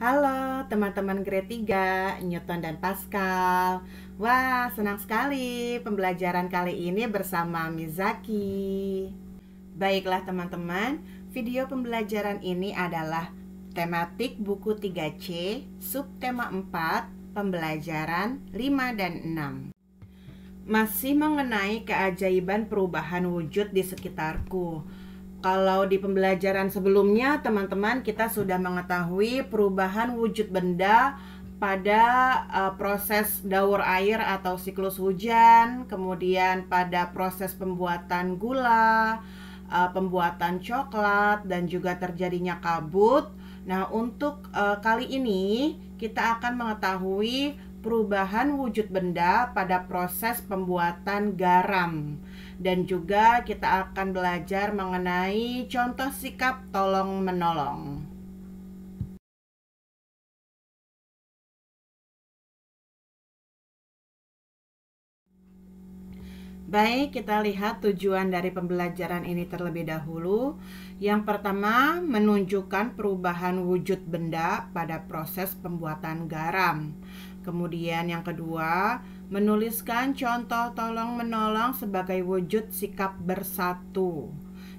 Halo teman-teman grade 3, Newton dan Pascal. Wah, senang sekali pembelajaran kali ini bersama Mizaki. Baiklah teman-teman, video pembelajaran ini adalah tematik buku 3C, subtema 4, pembelajaran 5 dan 6. Masih mengenai keajaiban perubahan wujud di sekitarku. Kalau di pembelajaran sebelumnya, teman-teman, kita sudah mengetahui perubahan wujud benda pada proses daur air atau siklus hujan, kemudian pada proses pembuatan gula, pembuatan coklat, dan juga terjadinya kabut. Nah, untuk kali ini kita akan mengetahui perubahan wujud benda pada proses pembuatan garam. Dan juga kita akan belajar mengenai contoh sikap tolong-menolong. Baik, kita lihat tujuan dari pembelajaran ini terlebih dahulu. Yang pertama, menunjukkan perubahan wujud benda pada proses pembuatan garam. Kemudian yang kedua, menuliskan contoh tolong-menolong sebagai wujud sikap bersatu.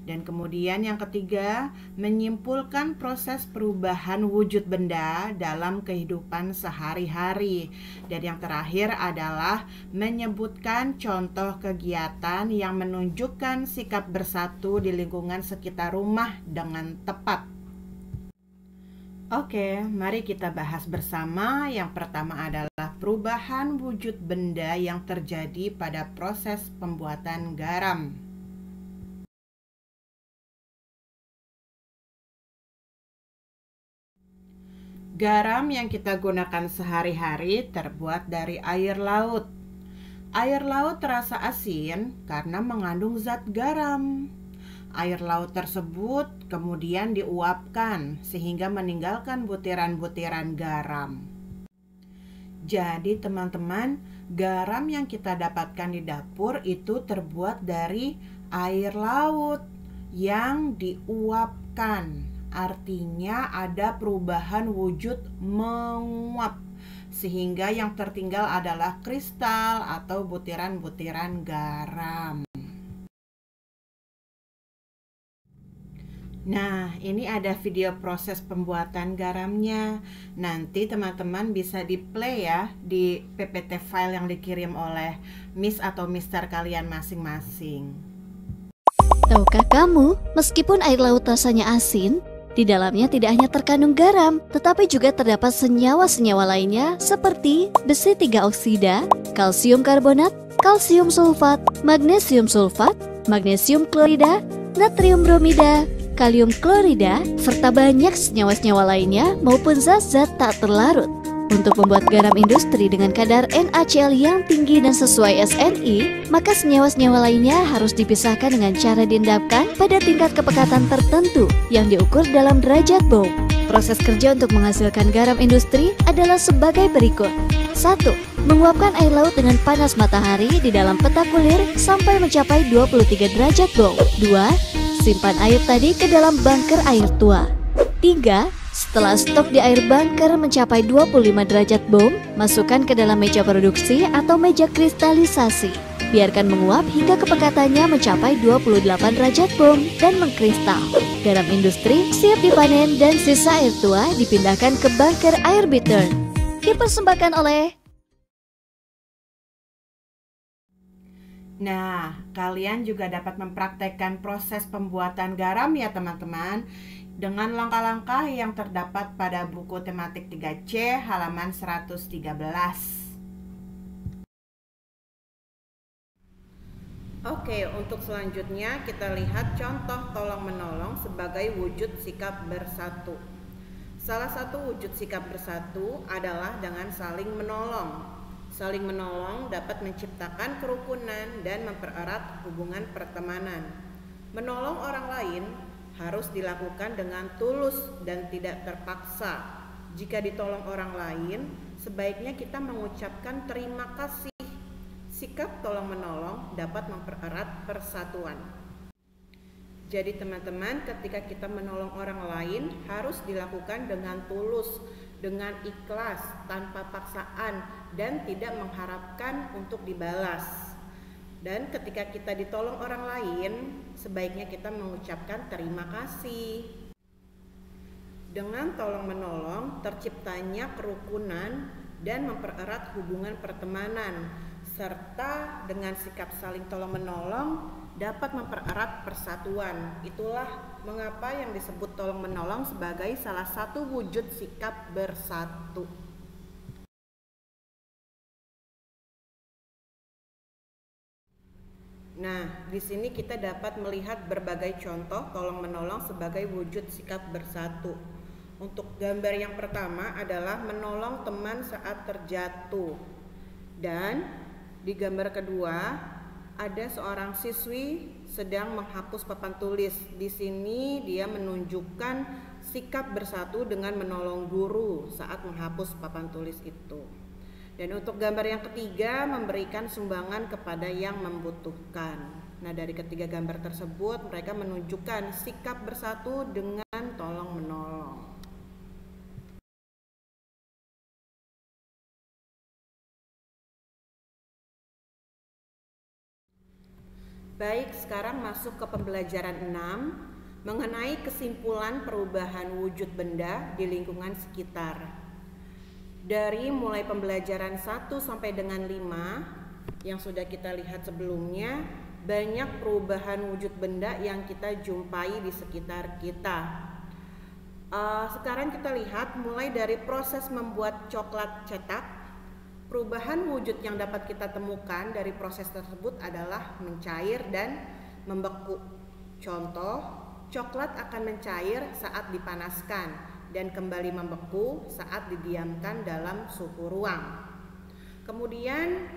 Dan kemudian yang ketiga, menyimpulkan proses perubahan wujud benda dalam kehidupan sehari-hari. Dan yang terakhir adalah menyebutkan contoh kegiatan yang menunjukkan sikap bersatu di lingkungan sekitar rumah dengan tepat. Oke, mari kita bahas bersama. Yang pertama adalah perubahan wujud benda yang terjadi pada proses pembuatan garam. Garam yang kita gunakan sehari-hari terbuat dari air laut. Air laut terasa asin karena mengandung zat garam. Air laut tersebut kemudian diuapkan sehingga meninggalkan butiran-butiran garam. Jadi teman-teman, garam yang kita dapatkan di dapur itu terbuat dari air laut yang diuapkan. Artinya ada perubahan wujud menguap, sehingga yang tertinggal adalah kristal atau butiran-butiran garam. Nah, ini ada video proses pembuatan garamnya. Nanti teman-teman bisa di-play ya di PPT file yang dikirim oleh Miss atau Mister kalian masing-masing. Tahukah kamu, meskipun air laut rasanya asin, di dalamnya tidak hanya terkandung garam, tetapi juga terdapat senyawa-senyawa lainnya seperti besi 3 oksida, kalsium karbonat, kalsium sulfat, magnesium klorida, natrium bromida, kalium klorida, serta banyak senyawa-senyawa lainnya maupun zat-zat tak terlarut. Untuk membuat garam industri dengan kadar NaCl yang tinggi dan sesuai SNI, maka senyawa-senyawa lainnya harus dipisahkan dengan cara diendapkan pada tingkat kepekatan tertentu yang diukur dalam derajat Bohm. Proses kerja untuk menghasilkan garam industri adalah sebagai berikut. 1. Menguapkan air laut dengan panas matahari di dalam peta kulir sampai mencapai 23 derajat Bohm. 2. Simpan air tadi ke dalam bunker air tua. 3. Setelah stok di air bunker mencapai 25 derajat Bohm, masukkan ke dalam meja produksi atau meja kristalisasi. Biarkan menguap hingga kepekatannya mencapai 28 derajat Bohm dan mengkristal. Garam industri siap dipanen dan sisa air tua dipindahkan ke bunker air bittern. Dipersembahkan oleh... Nah, kalian juga dapat mempraktekkan proses pembuatan garam ya teman-teman, dengan langkah-langkah yang terdapat pada buku tematik 3C halaman 113. Oke, untuk selanjutnya kita lihat contoh tolong-menolong sebagai wujud sikap bersatu. Salah satu wujud sikap bersatu adalah dengan saling menolong. Saling menolong dapat menciptakan kerukunan dan mempererat hubungan pertemanan. Menolong orang lain harus dilakukan dengan tulus dan tidak terpaksa. Jika ditolong orang lain, sebaiknya kita mengucapkan terima kasih. Sikap tolong-menolong dapat mempererat persatuan. Jadi teman-teman, ketika kita menolong orang lain harus dilakukan dengan tulus dengan ikhlas, tanpa paksaan, dan tidak mengharapkan untuk dibalas. Dan ketika kita ditolong orang lain, sebaiknya kita mengucapkan terima kasih. Dengan tolong-menolong, terciptanya kerukunan dan mempererat hubungan pertemanan, serta dengan sikap saling tolong-menolong dapat mempererat persatuan. Itulah mengapa yang disebut tolong-menolong sebagai salah satu wujud sikap bersatu. Nah, di sini kita dapat melihat berbagai contoh tolong-menolong sebagai wujud sikap bersatu. Untuk gambar yang pertama adalah menolong teman saat terjatuh. Dan di gambar kedua ada seorang siswi sedang menghapus papan tulis. Di sini dia menunjukkan sikap bersatu dengan menolong guru saat menghapus papan tulis itu. Dan untuk gambar yang ketiga, memberikan sumbangan kepada yang membutuhkan. Nah, dari ketiga gambar tersebut mereka menunjukkan sikap bersatu dengan tolong-menolong. Baik, sekarang masuk ke pembelajaran 6 mengenai kesimpulan perubahan wujud benda di lingkungan sekitar. Dari mulai pembelajaran 1 sampai dengan 5 yang sudah kita lihat sebelumnya, banyak perubahan wujud benda yang kita jumpai di sekitar kita. Sekarang kita lihat mulai dari proses membuat coklat cetak. Perubahan wujud yang dapat kita temukan dari proses tersebut adalah mencair dan membeku. Contoh, coklat akan mencair saat dipanaskan dan kembali membeku saat didiamkan dalam suhu ruang. Kemudian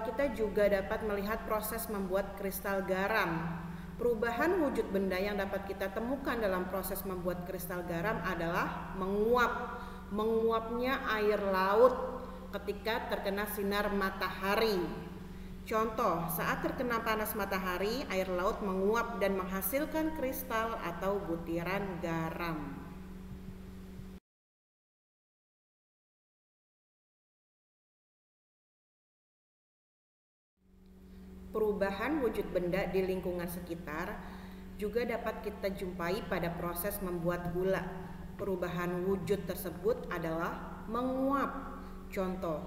kita juga dapat melihat proses membuat kristal garam. Perubahan wujud benda yang dapat kita temukan dalam proses membuat kristal garam adalah menguap. Menguapnya air laut ketika terkena sinar matahari. Contoh, saat terkena panas matahari, air laut menguap dan menghasilkan kristal atau butiran garam. Perubahan wujud benda di lingkungan sekitar juga dapat kita jumpai pada proses membuat gula. Perubahan wujud tersebut adalah menguap. Contoh,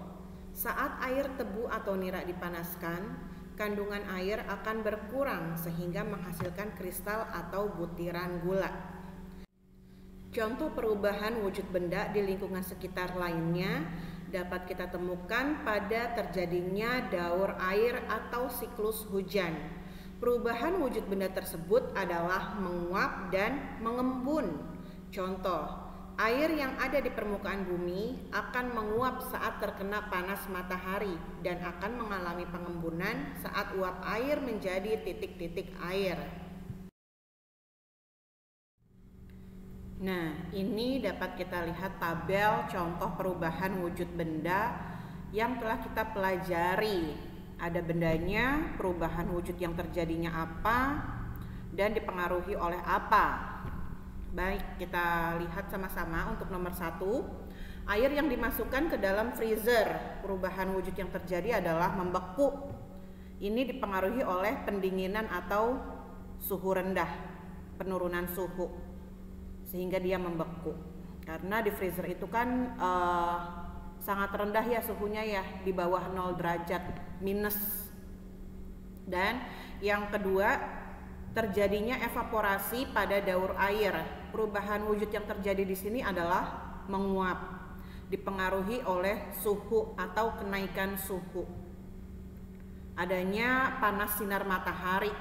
saat air tebu atau nira dipanaskan, kandungan air akan berkurang sehingga menghasilkan kristal atau butiran gula. Contoh perubahan wujud benda di lingkungan sekitar lainnya dapat kita temukan pada terjadinya daur air atau siklus hujan. Perubahan wujud benda tersebut adalah menguap dan mengembun. Contoh, air yang ada di permukaan bumi akan menguap saat terkena panas matahari dan akan mengalami pengembunan saat uap air menjadi titik-titik air. Nah, ini dapat kita lihat tabel contoh perubahan wujud benda yang telah kita pelajari. Ada bendanya, perubahan wujud yang terjadinya apa, dan dipengaruhi oleh apa. Baik, kita lihat sama-sama. Untuk nomor 1, air yang dimasukkan ke dalam freezer. Perubahan wujud yang terjadi adalah membeku. Ini dipengaruhi oleh pendinginan atau suhu rendah, penurunan suhu, sehingga dia membeku. Karena di freezer itu kan sangat rendah ya suhunya ya, di bawah 0 derajat minus. Dan yang kedua, terjadinya evaporasi pada daur air. Perubahan wujud yang terjadi di sini adalah menguap, dipengaruhi oleh suhu atau kenaikan suhu. Adanya panas sinar matahari.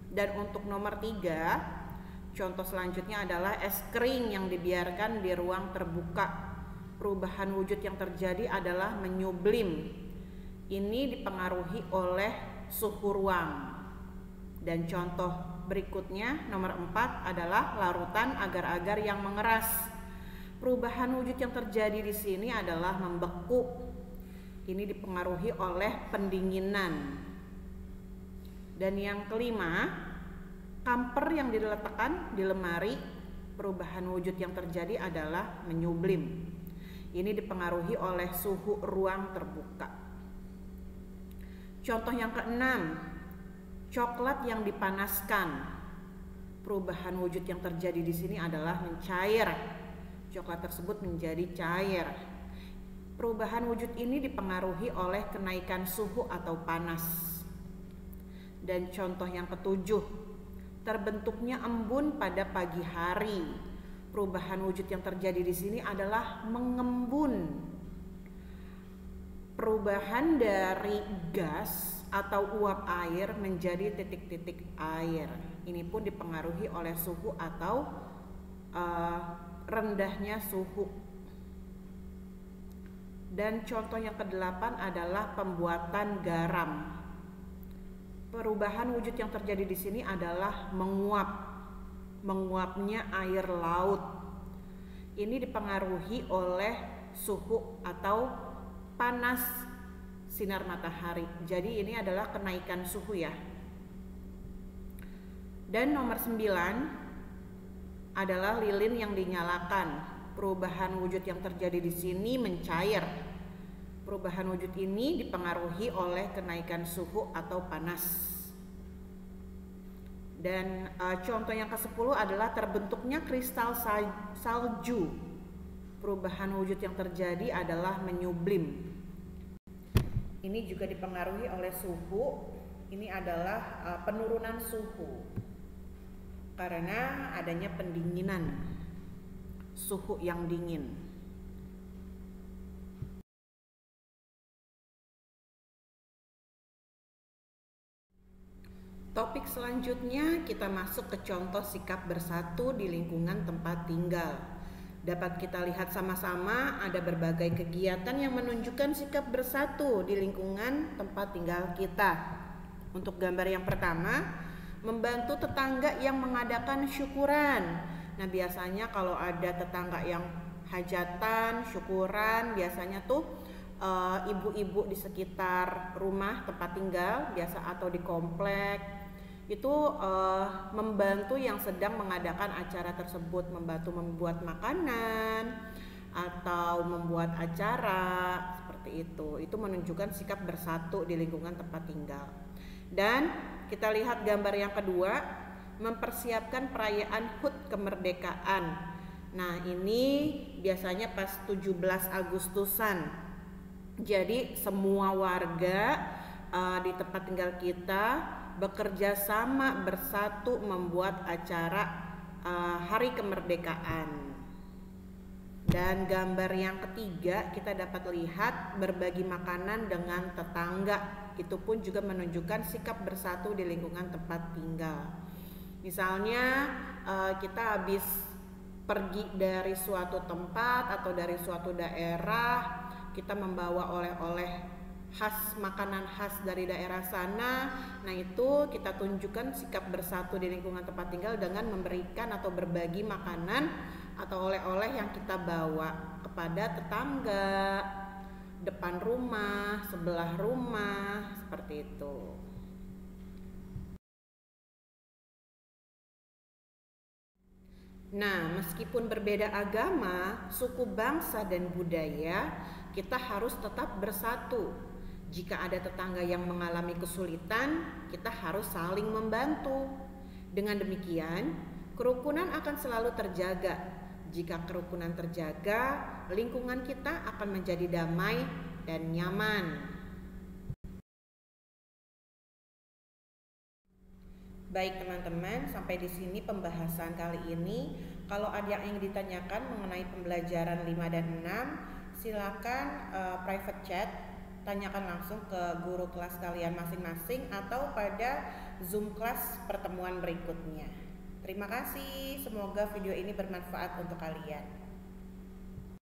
Dan untuk nomor 3, contoh selanjutnya adalah es kering yang dibiarkan di ruang terbuka. Perubahan wujud yang terjadi adalah menyublim. Ini dipengaruhi oleh suhu ruang. Dan contoh berikutnya nomor 4 adalah larutan agar-agar yang mengeras. Perubahan wujud yang terjadi di sini adalah membeku. Ini dipengaruhi oleh pendinginan. Dan yang kelima, kamper yang diletakkan di lemari Perubahan wujud yang terjadi adalah menyublim. Ini dipengaruhi oleh suhu ruang terbuka. Contoh yang keenam, coklat yang dipanaskan. Perubahan wujud yang terjadi di sini adalah mencair. Coklat tersebut menjadi cair. Perubahan wujud ini dipengaruhi oleh kenaikan suhu atau panas. Dan contoh yang ketujuh, terbentuknya embun pada pagi hari. Perubahan wujud yang terjadi di sini adalah mengembun. Perubahan dari gas atau uap air menjadi titik-titik air. Ini pun dipengaruhi oleh suhu atau rendahnya suhu. Dan contoh yang kedelapan adalah pembuatan garam. Perubahan wujud yang terjadi di sini adalah menguapnya air laut. Ini dipengaruhi oleh suhu atau panas sinar matahari. Jadi ini adalah kenaikan suhu ya. Dan nomor 9 adalah lilin yang dinyalakan. Perubahan wujud yang terjadi di sini mencair. Perubahan wujud ini dipengaruhi oleh kenaikan suhu atau panas. Dan contoh yang ke-10 adalah terbentuknya kristal salju. Perubahan wujud yang terjadi adalah menyublim. Ini juga dipengaruhi oleh suhu. Ini adalah penurunan suhu karena adanya pendinginan. Suhu yang dingin. Topik selanjutnya kita masuk ke contoh sikap bersatu di lingkungan tempat tinggal. Dapat kita lihat sama-sama ada berbagai kegiatan yang menunjukkan sikap bersatu di lingkungan tempat tinggal kita. Untuk gambar yang pertama, membantu tetangga yang mengadakan syukuran. Nah, biasanya kalau ada tetangga yang hajatan, syukuran, biasanya tuh ibu-ibu di sekitar rumah tempat tinggal biasa atau di komplek itu membantu yang sedang mengadakan acara tersebut, membantu membuat makanan atau membuat acara seperti itu. Itu menunjukkan sikap bersatu di lingkungan tempat tinggal. Dan kita lihat gambar yang kedua, mempersiapkan perayaan HUT kemerdekaan. Nah, ini biasanya pas 17 Agustusan. Jadi semua warga di tempat tinggal kita bekerja sama bersatu membuat acara hari kemerdekaan. Dan gambar yang ketiga kita dapat lihat berbagi makanan dengan tetangga. Itu pun juga menunjukkan sikap bersatu di lingkungan tempat tinggal. Misalnya kita habis pergi dari suatu tempat atau dari suatu daerah, kita membawa oleh-oleh khas, makanan khas dari daerah sana. Nah, itu kita tunjukkan sikap bersatu di lingkungan tempat tinggal dengan memberikan atau berbagi makanan atau oleh-oleh yang kita bawa kepada tetangga, depan rumah, sebelah rumah, seperti itu. Nah, meskipun berbeda agama, suku, bangsa, dan budaya, kita harus tetap bersatu. Jika ada tetangga yang mengalami kesulitan, kita harus saling membantu. Dengan demikian, kerukunan akan selalu terjaga. Jika kerukunan terjaga, lingkungan kita akan menjadi damai dan nyaman. Baik teman-teman, sampai di sini pembahasan kali ini. Kalau ada yang ingin ditanyakan mengenai pembelajaran 5 dan 6, silakan private chat, tanyakan langsung ke guru kelas kalian masing-masing atau pada Zoom kelas pertemuan berikutnya. Terima kasih, semoga video ini bermanfaat untuk kalian.